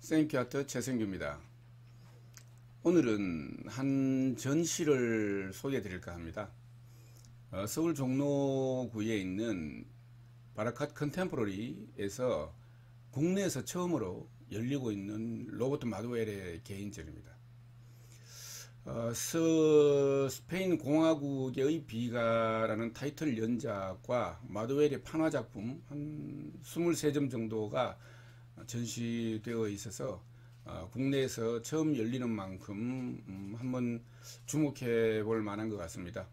생큐아트 최승규입니다. 오늘은 한 전시를 소개해 드릴까 합니다. 서울 종로구에 있는 바라카트 컨템포러리에서 국내에서 처음으로 열리고 있는 로버트 마두엘의 개인전입니다. 스페인 공화국의 비가라는 타이틀 연작과 마두엘의 판화작품 한 23점 정도가 전시되어 있어서 국내에서 처음 열리는 만큼 한번 주목해 볼 만한 것 같습니다.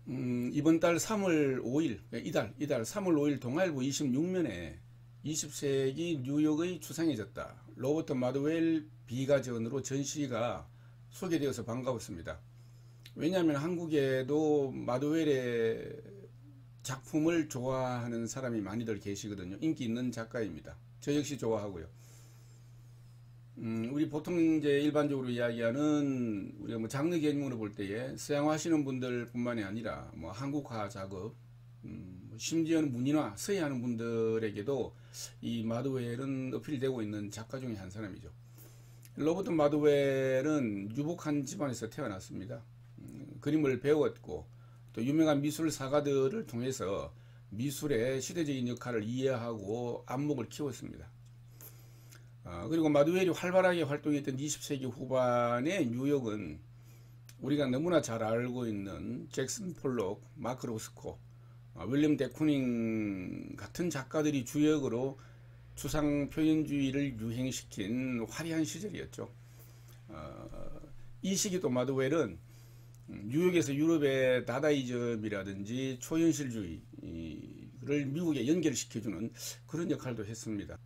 이번 달 3월 5일, 이달 3월 5일 동아일보 26면에 20세기 뉴욕의 추상해졌다, 로버트 마두엘 비가전으로 전시가 소개되어서 반가웠습니다. 왜냐하면 한국에도 마두엘의 작품을 좋아하는 사람이 많이들 계시거든요. 인기 있는 작가입니다. 저 역시 좋아하고요. 우리 보통 이제 일반적으로 이야기하는 우리가 장르 개념으로 볼 때에 서양화 하시는 분들 뿐만이 아니라 한국화 작업, 심지어는 문인화, 서예하는 분들에게도 이 마두엘은 어필되고 있는 작가 중에 한 사람이죠. 로버트 마두엘은 유복한 집안에서 태어났습니다. 그림을 배웠고 또 유명한 미술 사가들을 통해서 미술의 시대적인 역할을 이해하고 안목을 키웠습니다. 그리고 마두엘이 활발하게 활동했던 20세기 후반의 뉴욕은 우리가 너무나 잘 알고 있는 잭슨 폴록, 마크 로스코, 윌리엄 데쿠닝 같은 작가들이 주역으로 추상 표현주의를 유행시킨 화려한 시절이었죠. 이 시기 또 마두엘은 뉴욕에서 유럽의 다다이즘이라든지 초현실주의를 미국에 연결시켜주는 그런 역할도 했습니다.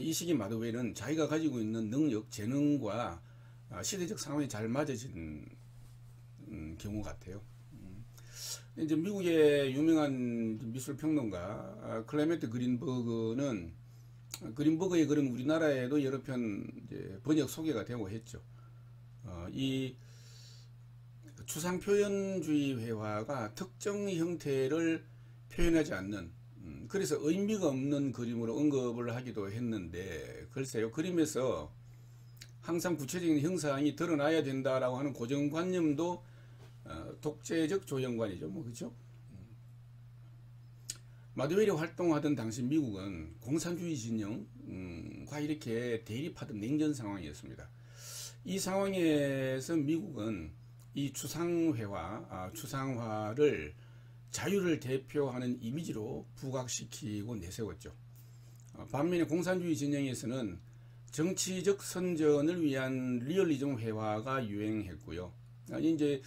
이 시기 마두엘은 자기가 가지고 있는 능력, 재능과 시대적 상황이 잘 맞아진 경우 같아요. 이제 미국의 유명한 미술평론가 클레멘트 그린버그는 그린버그의 글은 우리나라에도 여러 편 이제 번역 소개가 되고 했죠. 이 추상표현주의 회화가 특정 형태를 표현하지 않는, 그래서 의미가 없는 그림으로 언급을 하기도 했는데, 글쎄요, 그림에서 항상 구체적인 형상이 드러나야 된다라고 하는 고정관념도 독재적 조형관이죠, 그죠? 마두엘이 활동하던 당시 미국은 공산주의 진영과 이렇게 대립하던 냉전 상황이었습니다. 이 상황에서 미국은 이 추상회화, 추상화를 자유를 대표하는 이미지로 부각시키고 내세웠죠. 반면에 공산주의 진영에서는 정치적 선전을 위한 리얼리즘 회화가 유행했고요. 이제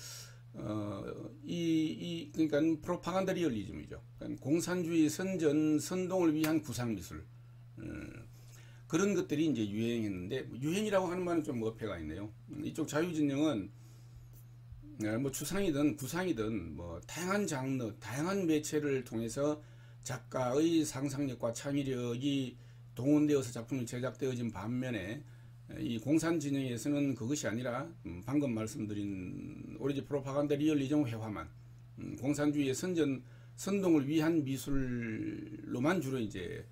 그러니까 프로파간다 리얼리즘이죠. 그러니까 공산주의 선전, 선동을 위한 구상미술, 그런 것들이 이제 유행했는데, 유행이라고 하는 말은 좀 어폐가 있네요. 이쪽 자유진영은 추상이든 구상이든 다양한 장르, 다양한 매체를 통해서 작가의 상상력과 창의력이 동원되어서 작품이 제작되어진 반면에 이 공산 진영에서는 그것이 아니라 방금 말씀드린 오로지 프로파간다 리얼리즘 회화만, 공산주의의 선동을 위한 미술로만 주로 이제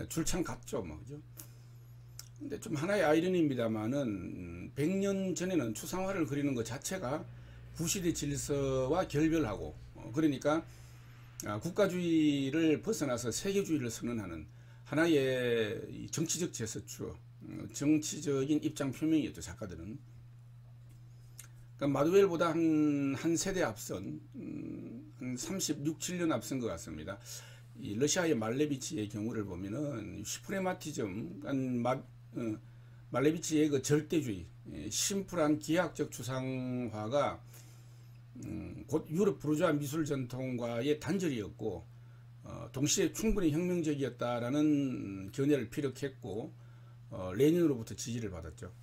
출창 갔죠, 그죠? 근데 좀 하나의 아이러니입니다만은 100년 전에는 추상화를 그리는 것 자체가 구시대 질서와 결별하고, 그러니까 국가주의를 벗어나서 세계주의를 선언하는 하나의 정치적 제스처, 정치적인 입장 표명이었죠, 작가들은. 그러니까 마두엘보다 한 세대 앞선, 한 36, 7년 앞선 것 같습니다. 이 러시아의 말레비치의 경우를 보면은 슈프레마티즘, 말레비치의 그 절대주의, 심플한 기하학적 추상화가 곧 유럽 부르주아 미술 전통과의 단절이었고, 동시에 충분히 혁명적이었다라는 견해를 피력했고, 레닌으로부터 지지를 받았죠.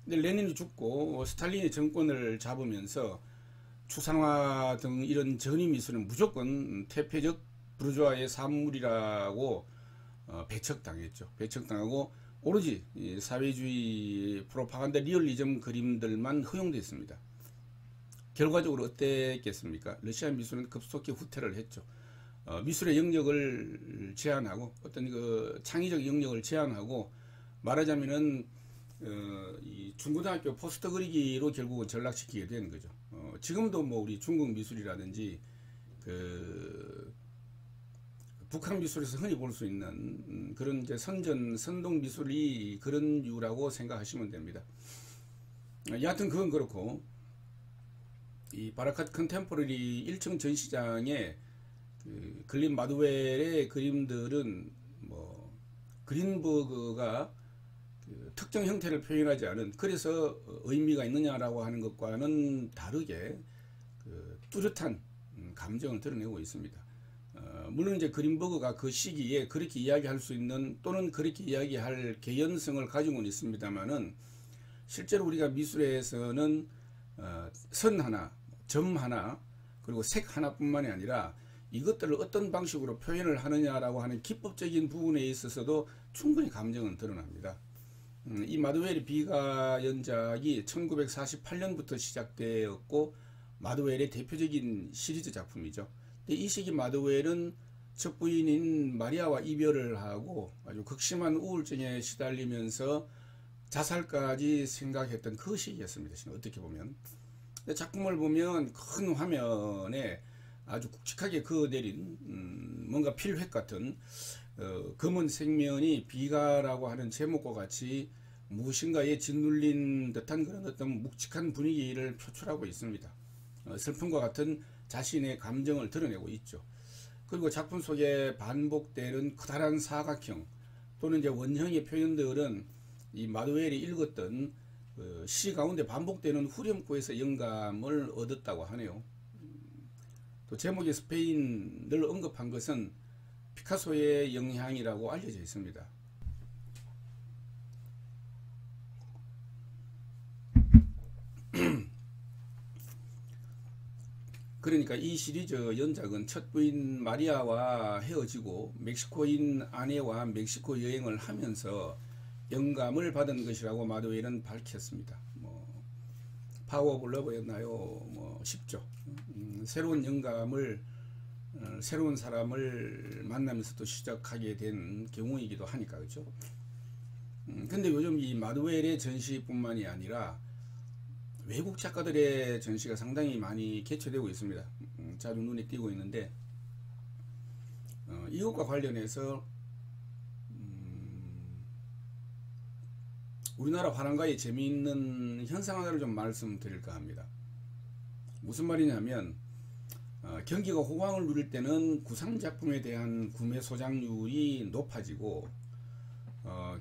근데 레닌이 죽고 스탈린이 정권을 잡으면서 추상화 등 이런 전위 미술은 무조건 퇴폐적 부르주아의 산물이라고 배척당했죠. 배척당하고 오로지 사회주의 프로파간다 리얼리즘 그림들만 허용됐습니다. 결과적으로 어땠겠습니까? 러시아 미술은 급속히 후퇴를 했죠. 미술의 영역을 제한하고 어떤 그 창의적 영역을 제한하고 말하자면은 이 중고등학교 포스터 그리기로 결국은 전락시키게 되는 거죠. 지금도 뭐 우리 중국 미술이라든지 그 북한 미술에서 흔히 볼 수 있는 그런 이제 선동 미술이 그런 이유라고 생각하시면 됩니다. 여하튼 그건 그렇고 이 바라카트 컨템포러리 1층 전시장에 그 글린 마두웰의 그림들은 뭐 그린버그가 그 특정 형태를 표현하지 않은 그래서 의미가 있느냐라고 하는 것과는 다르게 그 뚜렷한 감정을 드러내고 있습니다. 물론 이제 그린버그가 그 시기에 그렇게 이야기할 수 있는 또는 그렇게 이야기할 개연성을 가지고는 있습니다만은 실제로 우리가 미술에서는 선 하나, 점 하나, 그리고 색 하나뿐만이 아니라 이것들을 어떤 방식으로 표현을 하느냐라고 하는 기법적인 부분에 있어서도 충분히 감정은 드러납니다. 이 마두웰의 비가 연작이 1948년부터 시작되었고 마두웰의 대표적인 시리즈 작품이죠. 근데 이 시기 마두웰은 첫 부인인 마리아와 이별을 하고 아주 극심한 우울증에 시달리면서 자살까지 생각했던 그 시기였습니다. 어떻게 보면. 근데 작품을 보면 큰 화면에 아주 굵직하게 그어내린 뭔가 필획 같은 검은 색면이 비가라고 하는 제목과 같이 무엇인가에 짓눌린 듯한 그런 어떤 묵직한 분위기를 표출하고 있습니다. 슬픔과 같은 자신의 감정을 드러내고 있죠. 그리고 작품 속에 반복되는 커다란 사각형 또는 이제 원형의 표현들은 이 마두웰이 읽었던 시 가운데 반복되는 후렴구에서 영감을 얻었다고 하네요. 또 제목의 스페인을 언급한 것은 피카소의 영향이라고 알려져 있습니다. 그러니까 이 시리즈 연작은 첫 부인 마리아와 헤어지고 멕시코인 아내와 멕시코 여행을 하면서 영감을 받은 것이라고 마두웰은 밝혔습니다. 뭐 파워 오브 러브였나요? 뭐 쉽죠. 새로운 영감을 새로운 사람을 만나면서 또 시작하게 된 경우이기도 하니까 그렇죠. 근데 요즘 이 마두웰의 전시뿐만이 아니라 외국 작가들의 전시가 상당히 많이 개최되고 있습니다. 자주 눈에 띄고 있는데 이것과 관련해서 우리나라 화랑가의 재미있는 현상 하나를 좀 말씀드릴까 합니다. 무슨 말이냐면 경기가 호황을 누릴 때는 구상작품에 대한 구매 소장률이 높아지고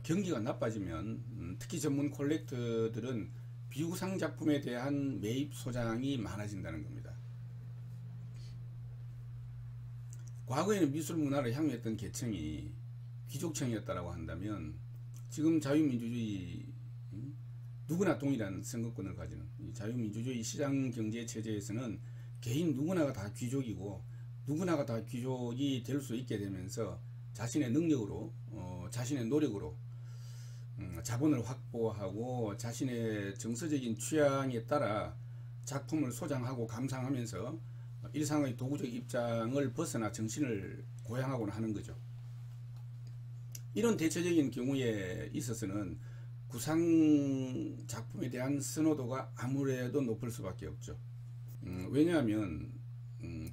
경기가 나빠지면 특히 전문 콜렉터들은 비구상 작품에 대한 매입 소장이 많아진다는 겁니다. 과거에는 미술 문화를 향유했던 계층이 귀족층이었다고 한다면 지금 자유민주주의 누구나 동일한 선거권을 가지는 이 자유민주주의 시장경제 체제에서는 개인 누구나가 다 귀족이고 누구나가 다 귀족이 될 수 있게 되면서 자신의 능력으로 자신의 노력으로 자본을 확보하고 자신의 정서적인 취향에 따라 작품을 소장하고 감상하면서 일상의 도구적 입장을 벗어나 정신을 고양하고는 하는 거죠. 이런 대체적인 경우에 있어서는 구상 작품에 대한 선호도가 아무래도 높을 수밖에 없죠. 왜냐하면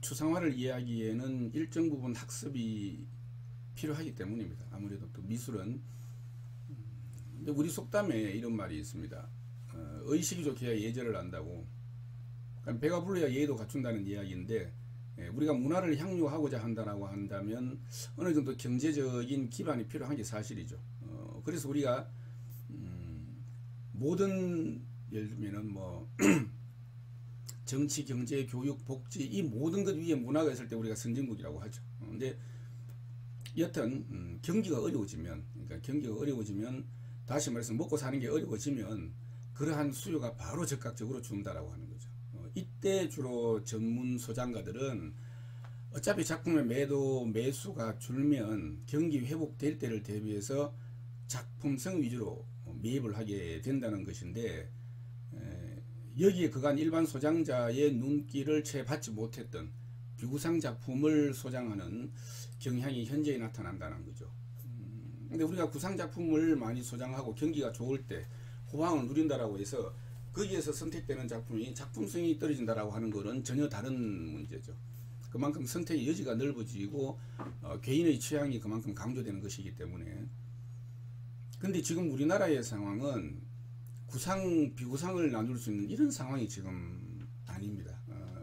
추상화를 이해하기에는 일정 부분 학습이 필요하기 때문입니다. 아무래도 또 미술은 우리 속담에 이런 말이 있습니다. 의식이 좋게야 예절을 안다고. 그러니까 배가 불러야 예의도 갖춘다는 이야기인데 우리가 문화를 향유하고자 한다고 한다면 어느 정도 경제적인 기반이 필요한 게 사실이죠. 그래서 우리가 모든 예를 들면은 뭐 정치, 경제, 교육, 복지 이 모든 것 위에 문화가 있을 때 우리가 선진국이라고 하죠. 근데 여튼 경기가 어려워지면 그러니까 경기가 어려워지면 다시 말해서 먹고 사는 게 어려워지면 그러한 수요가 바로 즉각적으로 준다라고 하는 거죠. 이때 주로 전문 소장가들은 어차피 작품의 매수가 줄면 경기 회복될 때를 대비해서 작품성 위주로 매입을 하게 된다는 것인데 여기에 그간 일반 소장자의 눈길을 채 받지 못했던 비구상 작품을 소장하는 경향이 현재에 나타난다는 거죠. 근데 우리가 구상 작품을 많이 소장하고 경기가 좋을 때 호황을 누린다라고 해서 거기에서 선택되는 작품이 작품성이 떨어진다라고 하는 것은 전혀 다른 문제죠. 그만큼 선택의 여지가 넓어지고 개인의 취향이 그만큼 강조되는 것이기 때문에. 근데 지금 우리나라의 상황은 구상, 비구상을 나눌 수 있는 이런 상황이 지금 아닙니다.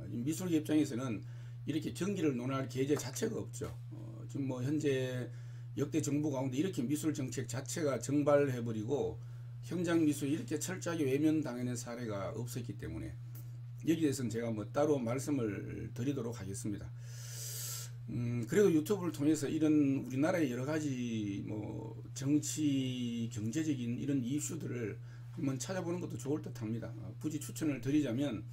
미술계 입장에서는 이렇게 경기를 논할 계제 자체가 없죠. 지금 뭐 현재 역대 정부 가운데 이렇게 미술 정책 자체가 정발해버리고 현장 미술이 이렇게 철저하게 외면당하는 사례가 없었기 때문에 여기에 대해서는 제가 뭐 따로 말씀을 드리도록 하겠습니다. 그래도 유튜브를 통해서 이런 우리나라의 여러 가지 뭐 정치, 경제적인 이런 이슈들을 한번 찾아보는 것도 좋을 듯 합니다. 굳이 추천을 드리자면,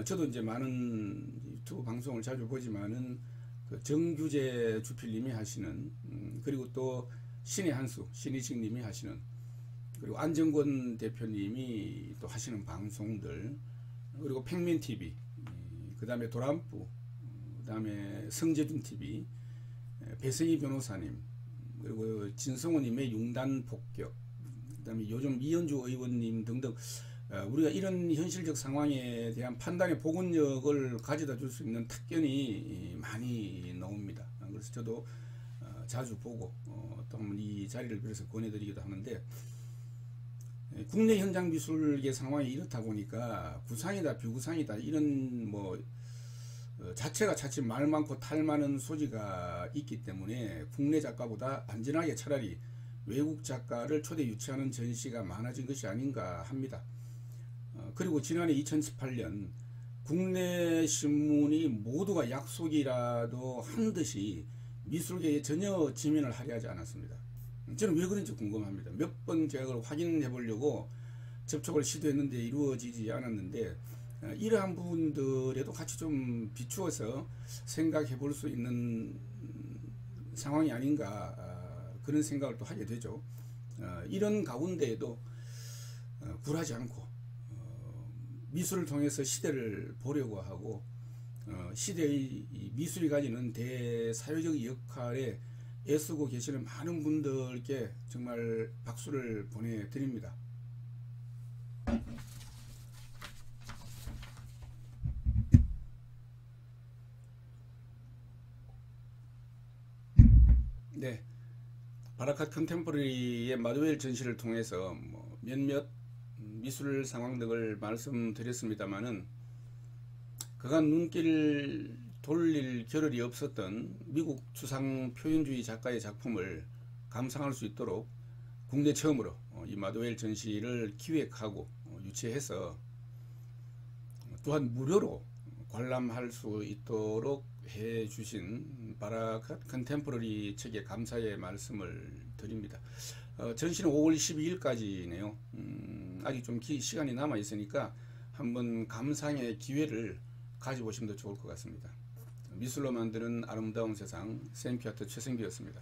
저도 이제 많은 유튜브 방송을 자주 보지만은 그 정규재 주필님이 하시는, 그리고 또 신의 한수, 신의식 님이 하시는, 그리고 안정권 대표님이 또 하시는 방송들, 그리고 팽민TV, 그 다음에 도란뿌, 그 다음에 성재준TV, 배승희 변호사님, 그리고 진성호님의 융단폭격, 그 다음에 요즘 이현주 의원님 등등, 우리가 이런 현실적 상황에 대한 판단의 복원력을 가져다 줄 수 있는 탁견이 많이 나옵니다. 그래서 저도 자주 보고 또 한번 이 자리를 빌어서 권해드리기도 하는데, 국내 현장 미술계 상황이 이렇다 보니까 구상이다 비구상이다 이런 뭐 자체가 자칫 말 많고 탈 많은 소지가 있기 때문에 국내 작가보다 안전하게 차라리 외국 작가를 초대 유치하는 전시가 많아진 것이 아닌가 합니다. 그리고 지난해 2018년 국내 신문이 모두가 약속이라도 한 듯이 미술계에 전혀 지면을 할애하지 않았습니다. 저는 왜 그런지 궁금합니다. 몇 번 제가 그걸 확인해 보려고 접촉을 시도했는데 이루어지지 않았는데, 이러한 부분들에도 같이 좀 비추어서 생각해 볼 수 있는 상황이 아닌가, 그런 생각을 또 하게 되죠. 이런 가운데에도 굴하지 않고 미술을 통해서 시대를 보려고 하고 시대의 미술이 가지는 대사회적 역할에 애쓰고 계시는 많은 분들께 정말 박수를 보내드립니다. 네, 바라캇 컨템포러리의 마드웰 전시를 통해서 뭐 몇몇 미술 상황 등을 말씀드렸습니다만은, 그간 눈길 돌릴 겨를이 없었던 미국 추상 표현주의 작가의 작품을 감상할 수 있도록 국내 처음으로 이 마드웰 전시를 기획하고 유치해서 또한 무료로 관람할 수 있도록 해주신 바라캇 컨템포러리 측에 감사의 말씀을 드립니다. 전시는 5월 12일까지네요. 아직 좀 시간이 남아 있으니까 한번 감상의 기회를 가져보시면 더 좋을 것 같습니다. 미술로 만드는 아름다운 세상, 생피아트 최승기였습니다.